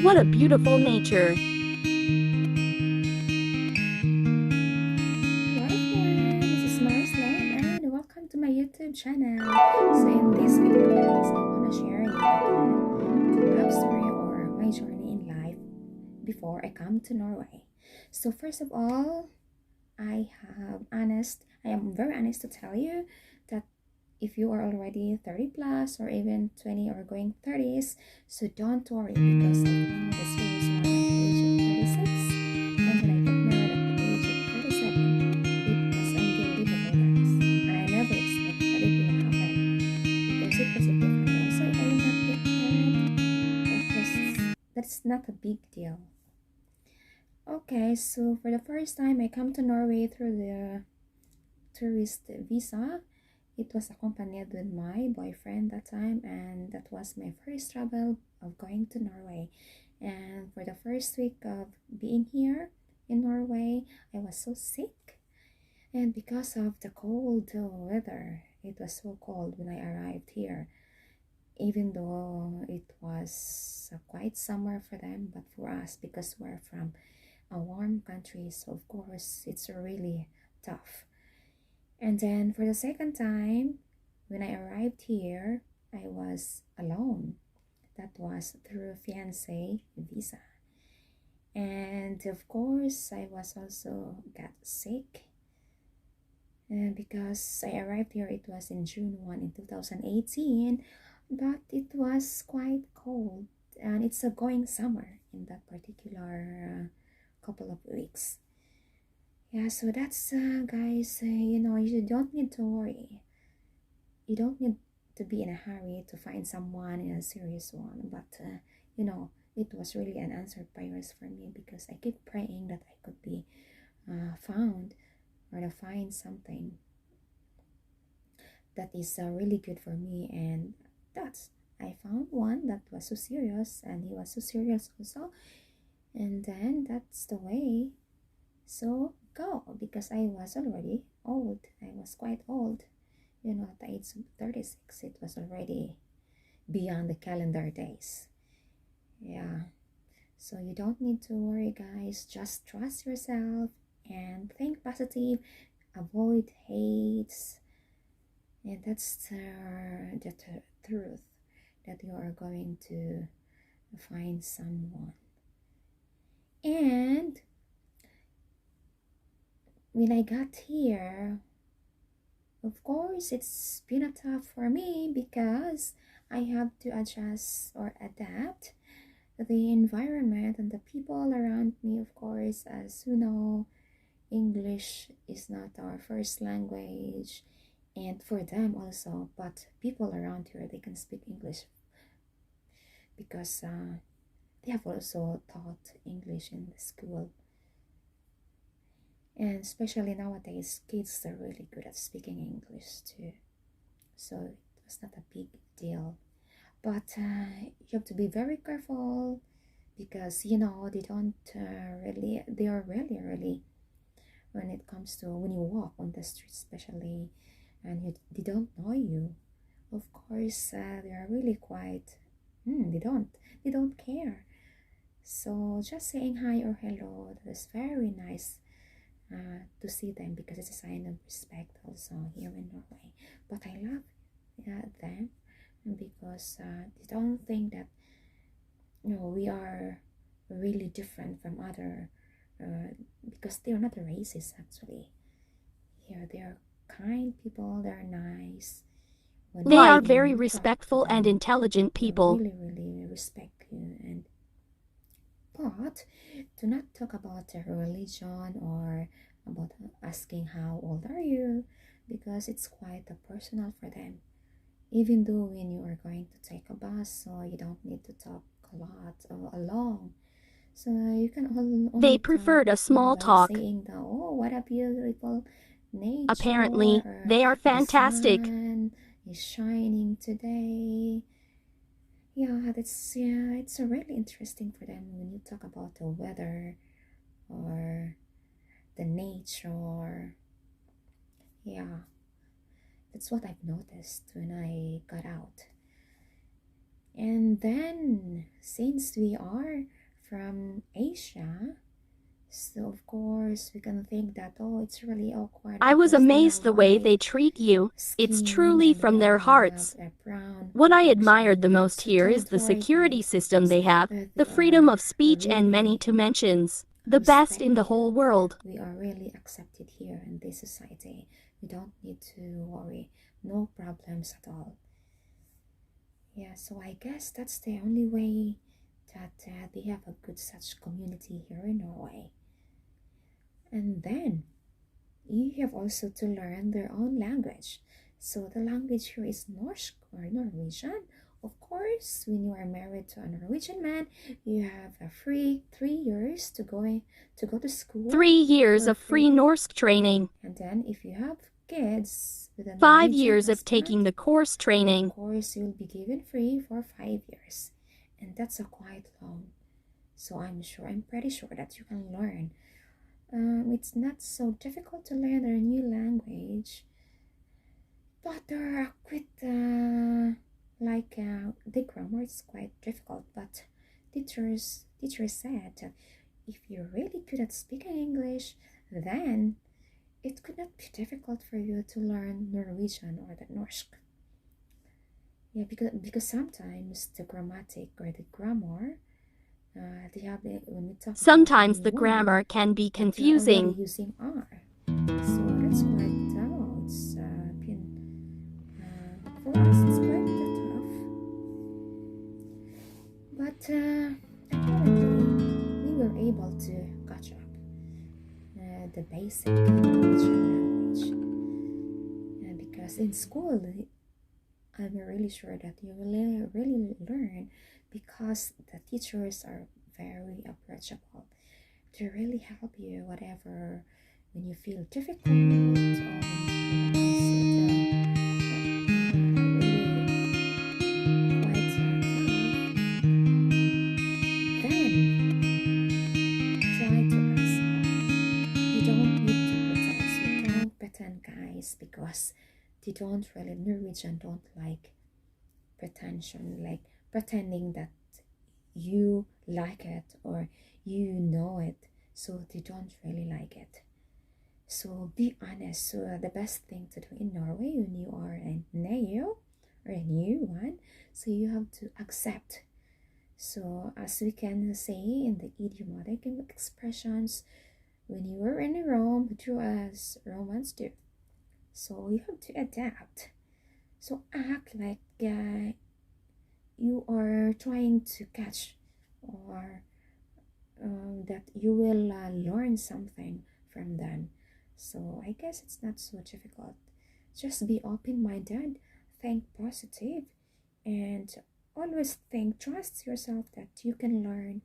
What a beautiful nature. Hello everyone, this is Marisla and welcome to my YouTube channel. So in this video guys, I want to share you again the love story or my journey in life before I come to Norway. So first of all, I am very honest to tell you that if you are already 30 plus or even 20 or going 30s, so don't worry because I found the serious one at the age of 36 and then I got married at the age of 37. It was unbelievable guys and I never expected that it will happen because it was a different life. So if I will not get married, that's not a big deal. Okay, so for the first time I come to Norway through the tourist visa. It was accompanied with my boyfriend that time, and that was my first travel of going to Norway. And for the first week of being here in Norway, I was so sick. And because of the cold weather, it was so cold when I arrived here. Even though it was quite summer for them, but for us, because we're from a warm country, so of course it's really tough. And then for the second time, when I arrived here, I was alone. That was through fiancé visa. And of course, I was also got sick. And because I arrived here, it was in June 1 in 2018, but it was quite cold. And it's a going summer in that particular couple of weeks. Yeah, so that's guys, you don't need to worry. You don't need to be in a hurry to find someone in a serious one, but it was really an answered prayers for me because I keep praying that I could be found or to find something that is really good for me, and that's I found one that was so serious and he was so serious also, and then that's the way. So go, because I was already old. I was quite old. At the age of 36, it was already beyond the calendar days. Yeah. So you don't need to worry, guys. Just trust yourself and think positive. Avoid hates. And that's the truth that you are going to find someone. And when I got here, of course, it's been tough for me because I have to adjust or adapt the environment and the people around me. Of course, as you know, English is not our first language, and for them also, but people around here they can speak English because they have also taught English in the school. And especially nowadays, kids are really good at speaking English too. So it was not a big deal. But you have to be very careful because they don't they are really when it comes to when you walk on the street, especially, and they don't know you. Of course, they are really quite. They don't care. So just saying hi or hello, that is very nice to see them because it's a sign of respect also here in Norway. But I love them because they don't think that we are really different from other because they're not racist actually. Here they are kind people, they're nice. They are When very you talk to respectful and them, intelligent they people. really respect you. And but do not talk about their religion or about asking how old are you because it's quite personal for them. Even though when you are going to take a bus, so you don't need to talk a lot or long. So you can They only talk preferred a small by talk. saying the oh what a beautiful nature Apparently, or they are the fantastic. sun is shining today. Yeah, it's really interesting for them when you talk about the weather or the nature. Yeah, that's what I've noticed when I got out. And then, since we are from Asia, so of course we can think that, oh, it's really awkward I was because they have amazed the way white they treat you. It's skin truly and we from their have hearts. a brown What I complexion. admired the most So here is don't the worry, security system guys. they have, They the freedom of are speech, and many really to mentions. The best in the respect whole you. world. We are really accepted here in this society. You don't need to worry. No problems at all. Yeah, so I guess that's the only way that they have a good such community here in Norway. And then you have also to learn their own language. So the language here is Norsk or Norwegian. Of course, when you are married to a Norwegian man, you have a free 3 years to go to school 3 years for of free free. Norse training. And then if you have kids with a 5 years Norwegian of taking husband, the course of training. course you'll be given free for 5 years. And that's a quite long. So I'm pretty sure that you can learn. It's not so difficult to learn a new language, but there are quite the grammar is quite difficult. But teachers said that if you're really good at speaking English, then it could not be difficult for you to learn Norwegian or the Norsk. Yeah, because sometimes the grammatic or the grammar, they have it when we talk about Sometimes the new word, grammar can be but they're already confusing. using R. So that's quite it's been for us it's quite tough. But apparently we were able to catch up the basic Norwegian language because in school I'm really sure that you will really learn because the teachers are very approachable. They really help you whatever when you feel difficult or when you really quite tough, then try to ask help. You don't need to pretend. So don't pretend, guys, because they don't really Norwegian don't like pretension, like pretending that you like it or you know it. So they don't really like it. So be honest. So the best thing to do in Norway when you are a new or a new one, so you have to accept. So as we can say in the idiomatic expressions, when you are in Rome, do as Romans do. So you have to adapt. So act like you are trying to catch or that you will learn something from them. So I guess it's not so difficult. Just be open-minded, think positive, and always think, trust yourself that you can learn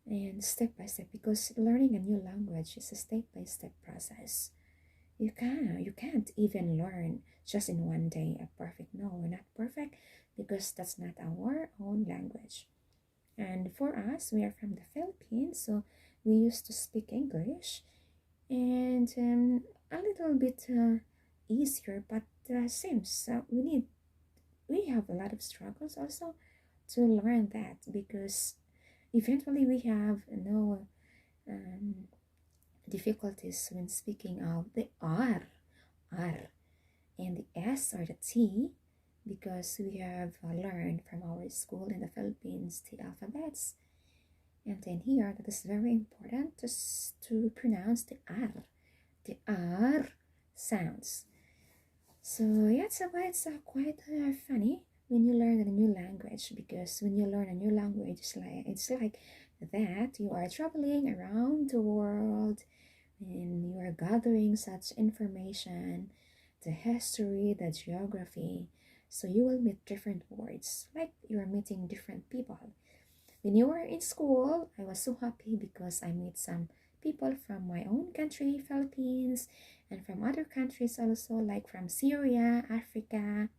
and step by step because learning a new language is a step-by-step process. You can't even learn just in one day a perfect. No, we're not perfect because that's not our own language. And for us, we are from the Philippines, so we used to speak English and a little bit easier, but seems we have a lot of struggles also to learn that because eventually we have no um, difficulties when speaking of the R, and the S or the T because we have learned from our school in the Philippines the alphabets. And then here, that is very important to pronounce the R sounds. So yeah, so it's quite funny when you learn a new language because when you learn a new language, it's like that you are traveling around the world and you are gathering such information, the history, the geography. So you will meet different words, like you are meeting different people. When you were in school, I was so happy because I met some people from my own country, Philippines, and from other countries also, like from Syria, Africa,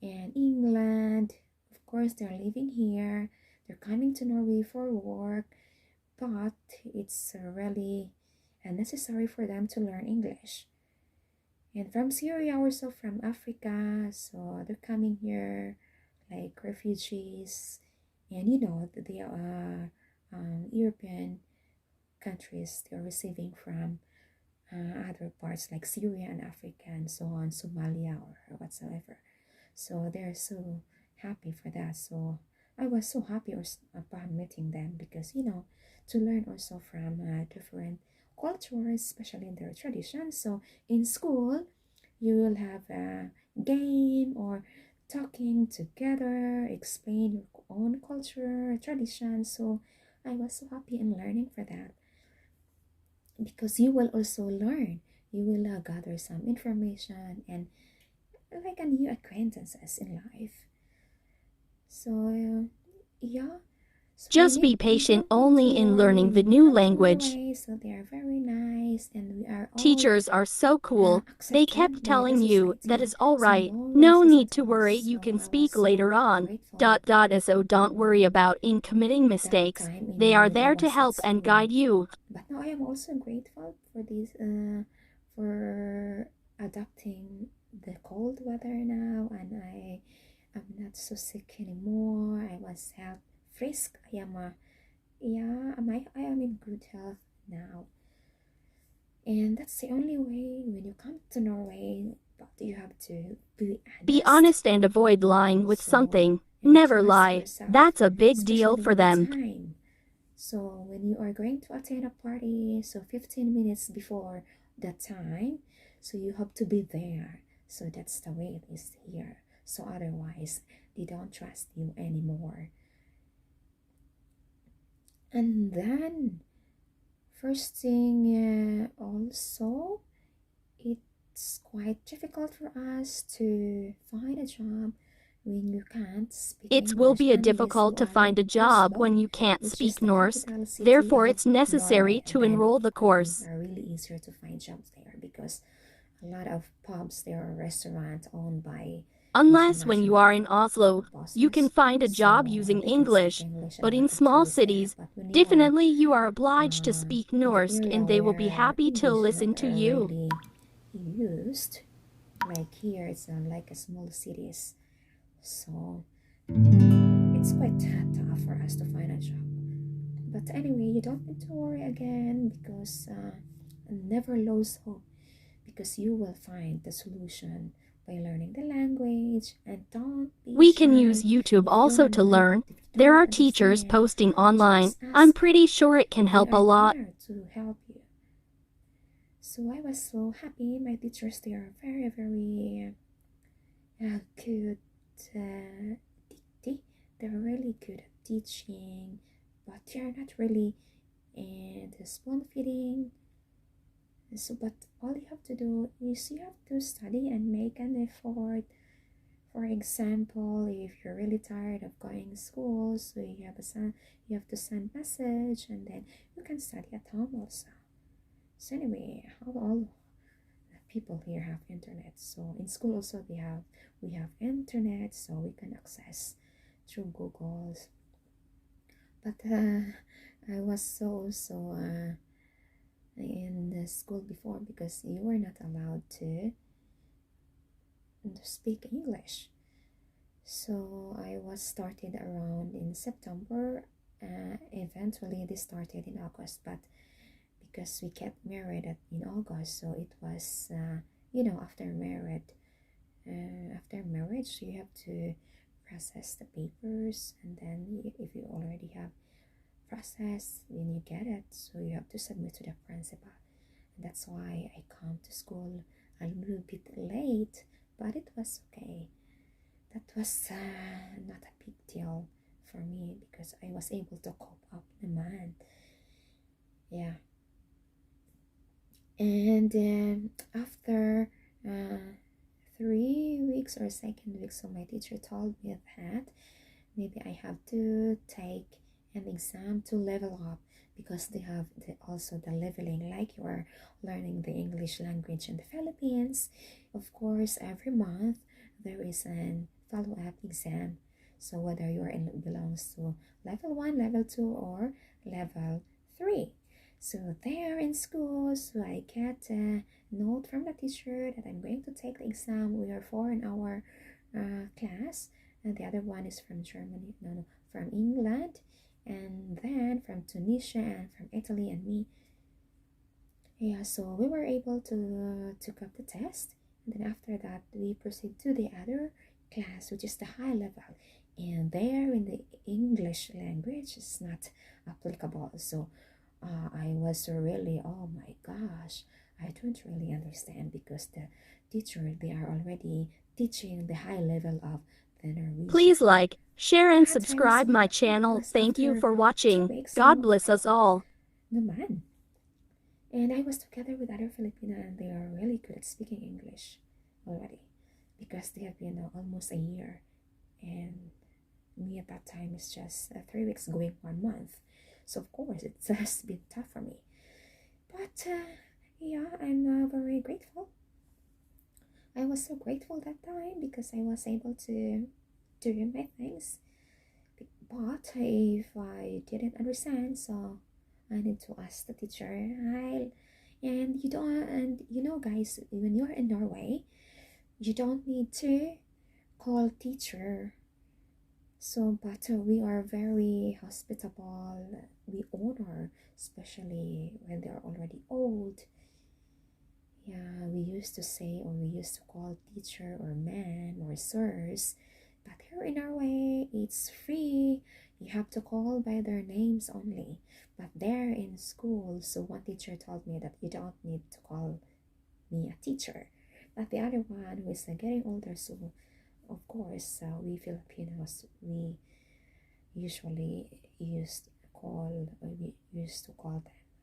and England. Of course, they're living here. They're coming to Norway for work, but it's really necessary for them to learn English. And from Syria, also from Africa, so they're coming here like refugees, and you know they are European countries. They're receiving from other parts like Syria and Africa and so on, Somalia or whatsoever. So they're so happy for that. So I was so happy upon meeting them because you know to learn also from different cultures, especially in their traditions. So in school, you will have a game or talking together, explain your own culture, tradition. So I was so happy in learning for that because you will also learn. You will gather some information and like a new acquaintances in life. So yeah, so Just be you patient don't need to only in worry learning the when you new come to language. Norway. So they are very nice, and we are all Teachers are so cool. They accepted kept by the telling you that society. it's all So right. Norway No sees need it to us. worry, you So can I was speak so later on. grateful So don't worry about in committing that mistakes. time in They are Norway I there to was at help and school. guide you. But now I am also grateful for this for adapting the cold weather now, and I am not so sick anymore. I was health frisk. I am I am in good health now, and that's the only way when you come to Norway. But you have to be Be honest, honest and avoid lying with so something. and Never trust lie. yourself, That's a big deal especially for with the them. time. So when you are going to attend a party, so 15 minutes before that time, so you have to be there. So that's the way it is here. So otherwise, they don't trust you anymore. And then, first thing, also, it's quite difficult for us to find a job when you can't speak It will English be unless you difficult to are in find a job Oslo, when you can't which is speak the Norse. capital city Therefore, of it's necessary Norway, and to then enroll the it will be course. really easier to find jobs there because a lot of pubs there are restaurants owned by Unless when you are international in Oslo, you can bosses, find a job so using they can speak English. English and But there in are small employees there. cities, But when you are definitely you are obliged to speak in the Norse area and they will be where happy to English not listen to are you. really used, like here it's like a small cities, so it's quite tough for us to find a job. But anyway, you don't need to worry again because never lose hope because you will find the solution by learning the language, and don't be We can use shy YouTube if you also are to not learn. if you There don't are teachers understand, posting online. just I'm ask. pretty sure it can They help a are lot. there to help you. So I was so happy. My teachers, they are very good. They're really good at teaching, but they're not really in the spoon feeding. So, but all you have to do is you have to study and make an effort. For example, if you're really tired of going to school, so you have to send message, and then you can study at home also. So anyway, how all people here have internet. So in school also we have internet, so we can access through Google's. But I was so in the school before because you were not allowed to speak English. So I was started around in September. Eventually, this started in August, but because we get married in August, so it was after after marriage you have to process the papers, and then if you already have process when you get it, so you have to submit to the principal. And that's why I come to school a little bit late, but it was okay. That was not a big deal for me because I was able to cope up the man. Yeah. And after 3 weeks or second week, so my teacher told me that maybe I have to take an exam to level up because they have also the leveling like you are learning the English language in the Philippines. Of course, every month there is an follow-up exam. So whether you are belongs to level 1, level 2, or level 3. So there in school, so I get a note from the teacher that I'm going to take the exam. We are 4 in our class, and the other one is from Germany, no, from England, and then from Tunisia and from Italy, and me. Yeah, so we were able to took up the test, and then after that we proceed to the other class, which is the high level, and there in the English language is not applicable. So I was really, oh my gosh, I don't really understand because the teacher, they are already teaching the high level of the Norwegian. Please like, share and But I was so subscribe my happy channel. because Thank you after for two watching. weeks, God bless us all. naman. And I was together with other Filipino, and they are really good at speaking English already because they have been almost a year. And me at that time is just 3 weeks going 1 month. So, of course, it's just been tough for me. But yeah, I'm very grateful. I was so grateful that time because I was able to do my things. But if I didn't understand, so I need to ask the teacher. And you don't, and you know, guys, when you're in Norway, you don't need to call teacher. So, but we are very hospitable. We honor, especially when they're already old. Yeah, we used to say, or we used to call teacher or man or sirs. But here in Norway, it's free. You have to call by their names only. But there in school, so one teacher told me that you don't need to call me a teacher. But the other one who is getting older, so of course, we Filipinos, we usually we used to call them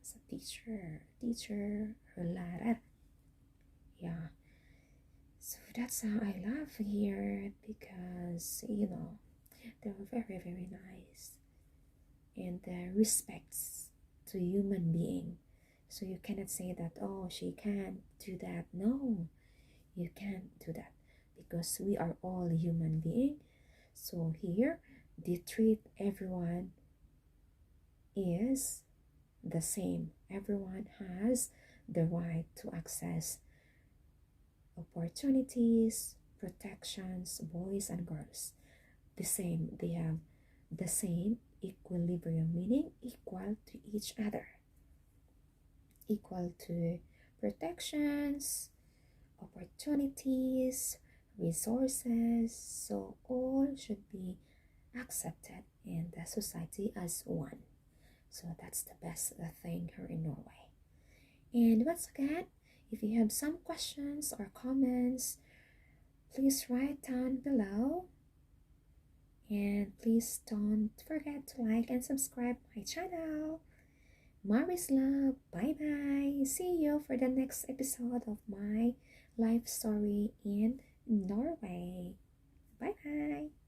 as a teacher, or Lara. Yeah, so that's how I love here because they're very very nice, and respects to human being. So you cannot say that, oh, she can't do that. No, you can't do that because we are all human being. So here they treat everyone is the same. Everyone has the right to access opportunities, protections, boys and girls. The same. They have the same equilibrium, meaning equal to each other. Equal to protections, opportunities, resources. So all should be accepted in the society as one. So that's the best thing here in Norway. And once again, if you have some questions or comments, please write down below. And please don't forget to like and subscribe my channel. Maris love. Bye bye. See you for the next episode of my life story in Norway. Bye bye.